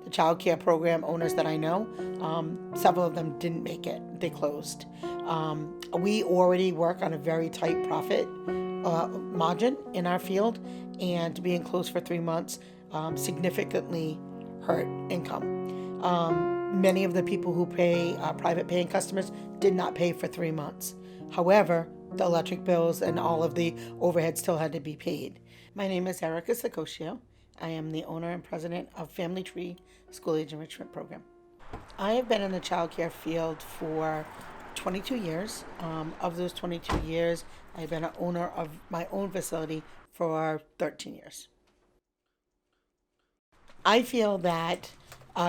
the child care program owners that I know, several of them didn't make it. They closed. We already work on a very tight profit margin in our field, and being closed for 3 months significantly hurt income. Many of the people who pay private paying customers did not pay for 3 months. However, the electric bills and all of the overhead still had to be paid. My name is Erica Sacosio. I am the owner and president of Family Tree School Age Enrichment Program. I have been in the child care field for 22 years. Of those 22 years, I've been an owner of my own facility for 13 years. I feel that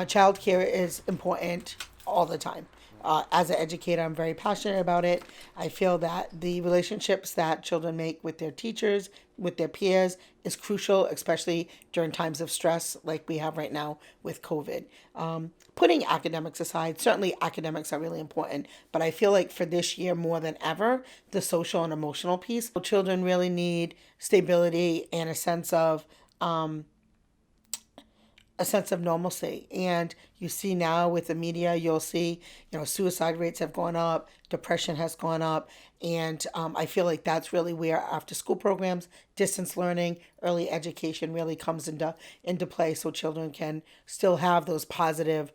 child care is important all the time. As an educator, I'm very passionate about it. I feel that the relationships that children make with their teachers, with their peers, is crucial, especially during times of stress like we have right now with COVID. Putting academics aside, certainly academics are really important, but I feel like for this year more than ever, the social and emotional piece. Children really need stability and a sense of normalcy. And you see now with the media, you'll see, suicide rates have gone up, depression has gone up. And I feel like that's really where after school programs, distance learning, early education really comes into play, so children can still have those positive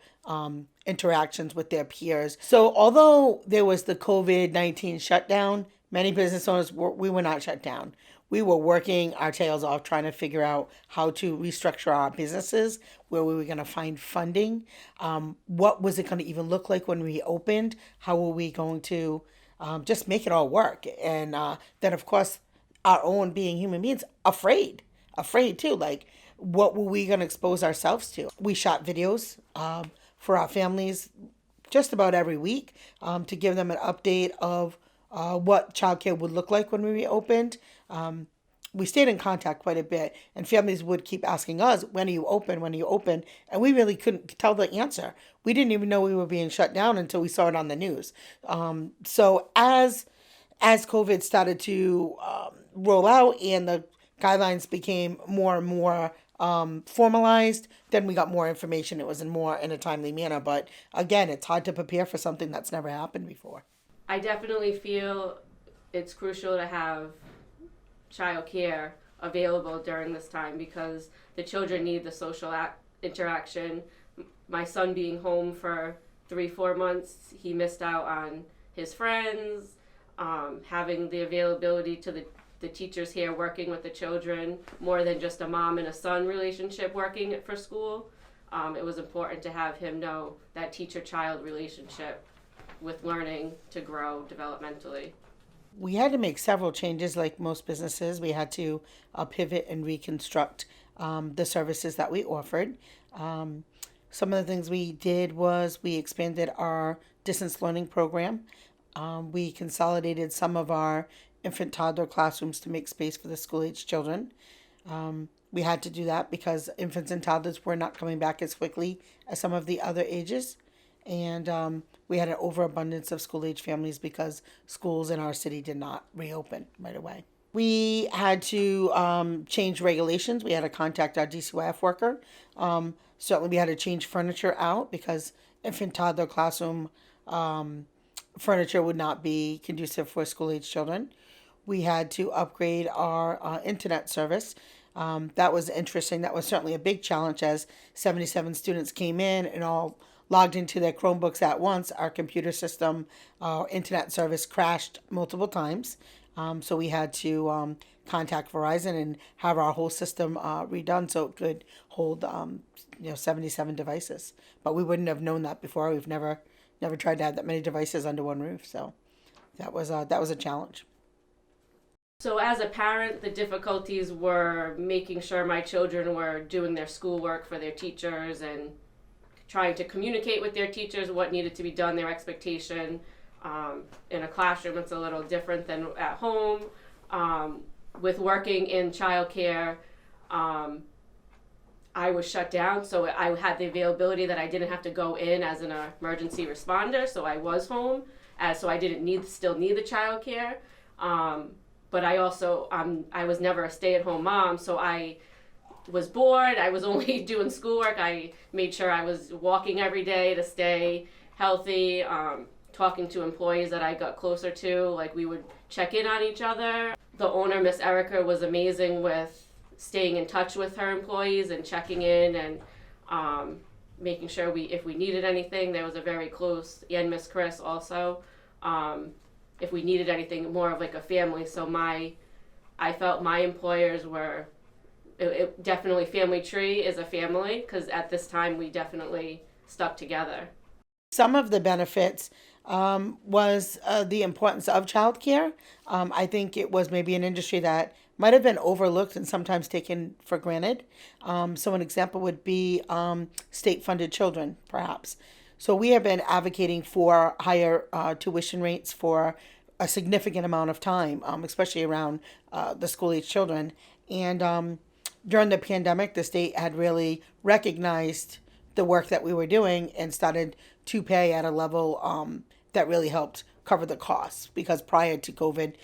interactions with their peers. So although there was the COVID-19 shutdown, many business owners, we were not shut down. We were working our tails off trying to figure out how to restructure our businesses, where we were going to find funding, what was it going to even look like when we opened, how were we going to just make it all work. And then, of course, our own being human beings, afraid too. Like, what were we going to expose ourselves to? We shot videos for our families just about every week to give them an update of what childcare would look like when we reopened. We stayed in contact quite a bit, and families would keep asking us, when are you open? When are you open? And we really couldn't tell the answer. We didn't even know we were being shut down until we saw it on the news. So as COVID started to roll out and the guidelines became more and more formalized, then we got more information. It was in a timely manner. But again, it's hard to prepare for something that's never happened before. I definitely feel it's crucial to have child care available during this time because the children need the social interaction. My son being home for 3-4 months, he missed out on his friends, having the availability to the teachers here working with the children, more than just a mom and a son relationship working for school. It was important to have him know that teacher-child relationship with learning to grow developmentally. We had to make several changes like most businesses. We had to pivot and reconstruct the services that we offered. Some of the things we did was we expanded our distance learning program. We consolidated some of our infant toddler classrooms to make space for the school-age children. We had to do that because infants and toddlers were not coming back as quickly as some of the other ages. And we had an overabundance of school-age families because schools in our city did not reopen right away. We had to change regulations. We had to contact our DCYF worker. Certainly we had to change furniture out because infant toddler classroom furniture would not be conducive for school-age children. We had to upgrade our internet service. That was interesting. That was certainly a big challenge as 77 students came in and all logged into their Chromebooks at once. Our computer system, our internet service crashed multiple times. So we had to contact Verizon and have our whole system redone so it could hold 77 devices. But we wouldn't have known that before. We've never tried to have that many devices under one roof. So that was a challenge. So as a parent, the difficulties were making sure my children were doing their schoolwork for their teachers and trying to communicate with their teachers what needed to be done, their expectation. In a classroom, it's a little different than at home. With working in childcare, I was shut down, so I had the availability that I didn't have to go in as an emergency responder, so I was home, so I didn't still need the childcare. But I also, I was never a stay-at-home mom, so I was bored, I was only doing schoolwork. I made sure I was walking every day to stay healthy, talking to employees that I got closer to. Like, we would check in on each other. The owner, Miss Erica, was amazing with staying in touch with her employees and checking in and making sure if we needed anything. There was a very close, and Miss Chris also, if we needed anything, more of like a family. So I felt my employers were, definitely Family Tree is a family, because at this time we definitely stuck together. Some of the benefits was the importance of childcare. I think it was maybe an industry that might have been overlooked and sometimes taken for granted. So an example would be state-funded children, perhaps. So we have been advocating for higher tuition rates for a significant amount of time, especially around the school-age children. And during the pandemic, the state had really recognized the work that we were doing and started to pay at a level that really helped cover the costs, because prior to COVID,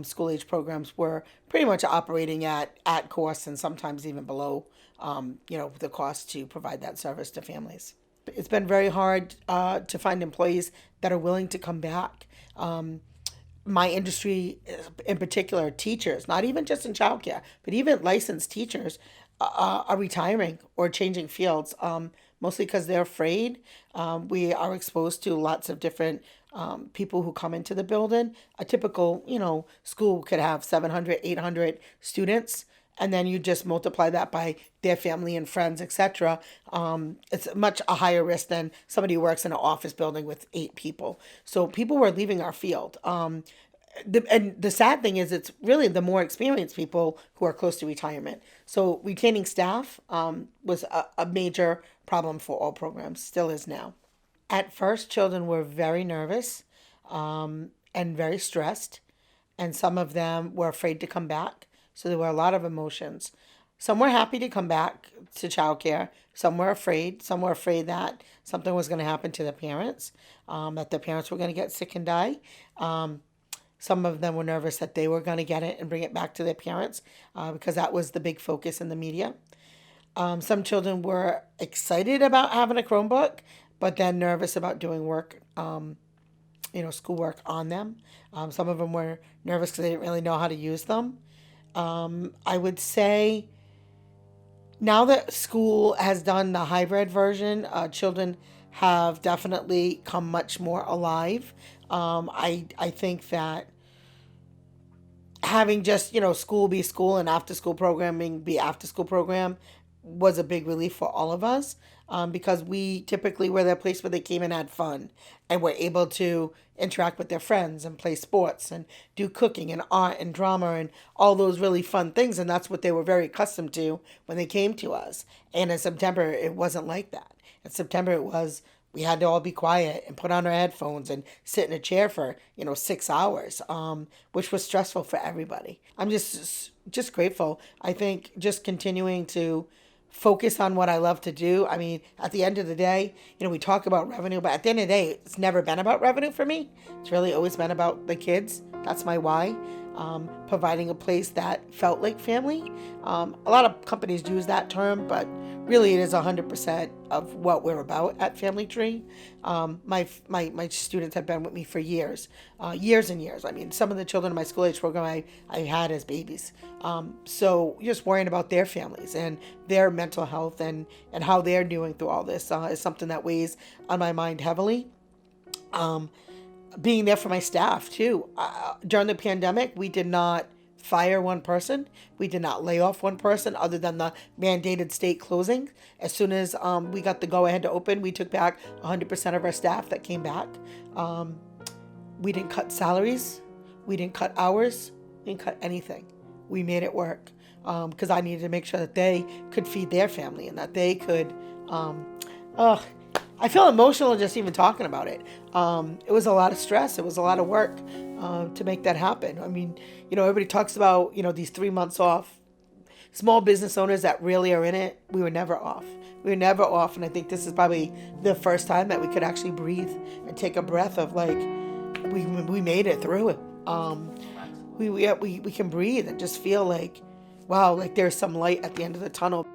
school age programs were pretty much operating at cost and sometimes even below the cost to provide that service to families. It's been very hard to find employees that are willing to come back. My industry, in particular, teachers, not even just in childcare, but even licensed teachers, are retiring or changing fields, mostly because they're afraid. We are exposed to lots of different people who come into the building. A typical, school could have 700, 800 students, and then you just multiply that by their family and friends, etc. It's much a higher risk than somebody who works in an office building with 8 people. So people were leaving our field. And the sad thing is, it's really the more experienced people who are close to retirement. So retaining staff was a major problem for all programs, still is now. At first, children were very nervous and very stressed, and some of them were afraid to come back. So there were a lot of emotions. Some were happy to come back to childcare. Some were afraid. Some were afraid that something was going to happen to their parents, that their parents were going to get sick and die. Some of them were nervous that they were going to get it and bring it back to their parents, because that was the big focus in the media. Some children were excited about having a Chromebook, but then nervous about doing work, schoolwork on them. Some of them were nervous because they didn't really know how to use them. I would say now that school has done the hybrid version, children have definitely come much more alive. I think that having just, school be school and after school programming be after school program was a big relief for all of us, because we typically were that place where they came and had fun and were able to interact with their friends and play sports and do cooking and art and drama and all those really fun things. And that's what they were very accustomed to when they came to us. And in September, it wasn't like that. In September, it was, we had to all be quiet and put on our headphones and sit in a chair for 6 hours, which was stressful for everybody. I'm just grateful. I think just continuing to focus on what I love to do. I mean, at the end of the day, we talk about revenue, but at the end of the day, it's never been about revenue for me. It's really always been about the kids. That's my why. Providing a place that felt like family. A lot of companies use that term, but really it is 100% of what we're about at Family Tree. My students have been with me for years, years and years. I mean, some of the children in my school age program I had as babies. So just worrying about their families and their mental health and how they're doing through all this is something that weighs on my mind heavily. Being there for my staff too. During the pandemic, we did not fire one person. We did not lay off one person other than the mandated state closing. As soon as we got the go ahead to open, we took back 100% of our staff that came back. We didn't cut salaries. We didn't cut hours. We didn't cut anything. We made it work, because I needed to make sure that they could feed their family and that they could I feel emotional just even talking about it. It was a lot of stress. It was a lot of work to make that happen. I mean, everybody talks about, these 3 months off. Small business owners that really are in it, we were never off. We were never off. And I think this is probably the first time that we could actually breathe and take a breath of like, we made it through it. We can breathe and just feel like, wow, like there's some light at the end of the tunnel.